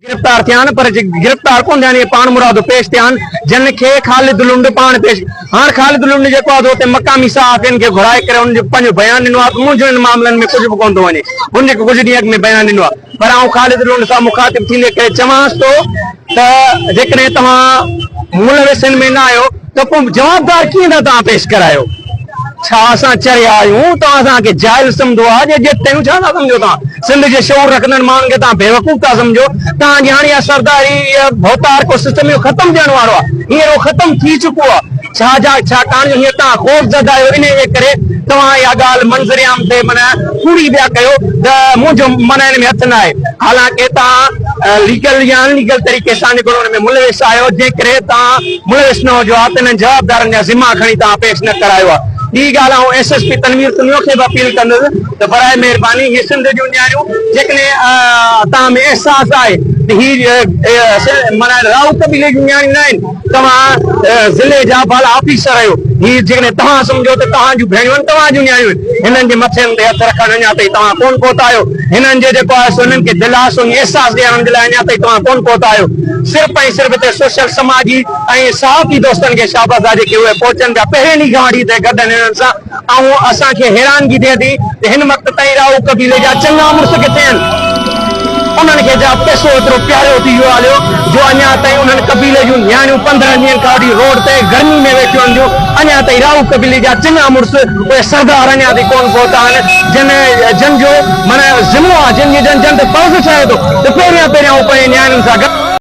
गिरफ्तार थियान पर गिरफ्तार कोन थियान ये पान मुरादो पेश थियान जिन खे ख़ालिद लुंड पान पेश हां ख़ालिद लुंड जेको आहे उते मक़ामी सहाफ़ियुनि खे घुराए करे उन जो पंहिंजो बयान ॾिनो आहे मुंहिंजो इन मामलनि में कुझु बि कोन थो वञे उन जेको कुझु ॾींहं में बयान ॾिनो आहे पर आउं ख़ालिद लुंड सां मुखातिब थींदे करे चवांसि थो त जेकॾहिं तव्हां मुलविसनि में न आहियो त पोइ जवाबदार कीअं था तव्हां पेश करायो छा असां चरिया आहियूं तव्हां असांखे जाइल सम्झो आहे जे तंहिं छा था सम्झो तव्हां सिंध जे शौर रखंदड़ माण्हुनि खे तव्हां बेवकूफ़ था सम्झो तव्हांजी हाणे इहा सरदारी भोतार को सिस्टम इहो ख़तमु थियण वारो आहे हींअर उहो ख़तमु थी चुको आहे छाकाणि जो हींअर तव्हां ख़ौफ़ आहियो इन जे करे तव्हां इहा ॻाल्हि मंज़रियाम ते माना पूरी पिया कयो त मुंहिंजो माना हिन में हथु न आहे हालांकि तव्हां लीगल या अनलीगल तरीक़े सां जेको हुन में मुलविस आहियो जंहिं करे तव्हां मुलविस न हुजो आहे त हिननि जवाबदारनि जा ज़िमा खणी तव्हां पेश न करायो आहे ॿी ॻाल्हि आउं SSP तनवीर तुनियो खे बि अपील कंदुसि त बराए महिरबानी हीअ सिंध जूं न्याणियूं जेकॾहिं तव्हां में अहसासु आहे त हीअ माना राउ कबीले जूं न्याणियूं न आहिनि तव्हां ज़िले जा बाला ऑफिसर आहियो हीअ जेकॾहिं तव्हां सम्झो त तव्हां जूं भेणियूं आहिनि तव्हां जूं न्याणियूं आहिनि हिननि जे मथे ते हथु रखणु अञा ताईं तव्हां कोन पहुता आहियो हिननि जो जेको आहे हुननि खे दिलासो अहसासु ॾियण जे लाइ अञा ताईं तव्हां कोन पहुता आहियो सिर्फ़ु ऐं सिर्फ़ु हिते सोशल समाजी ऐं साहबी दोस्तनि खे शाबाश आहे जेके उहे पहुचनि पिया पहिरें ॾींहं खां वठी हिते गॾु हिननि सां ऐं असांखे हैरानगी थिए थी त हिन वक़्त ताईं राउ कबीले जा चङा मुड़ुस किथे आहिनि उन्हनि खे जा पैसो एतिरो प्यारो थी वियो हलियो जो अञा ताईं उन्हनि कबीले जूं न्याणियूं 15 ॾींहंनि खां वठी रोड ते गर्मी में वेठियूं आहिनि जो अञा ताईं राउ कबीले जा चङा मुड़ुस उहे सरदार अञा ताईं कोन पहुता आहिनि जिन जो माना ज़िमो आहे जिन ते फर्ज़ छाहे थो त पहिरियां उहे पंहिंजे न्याणियुनि सां गॾु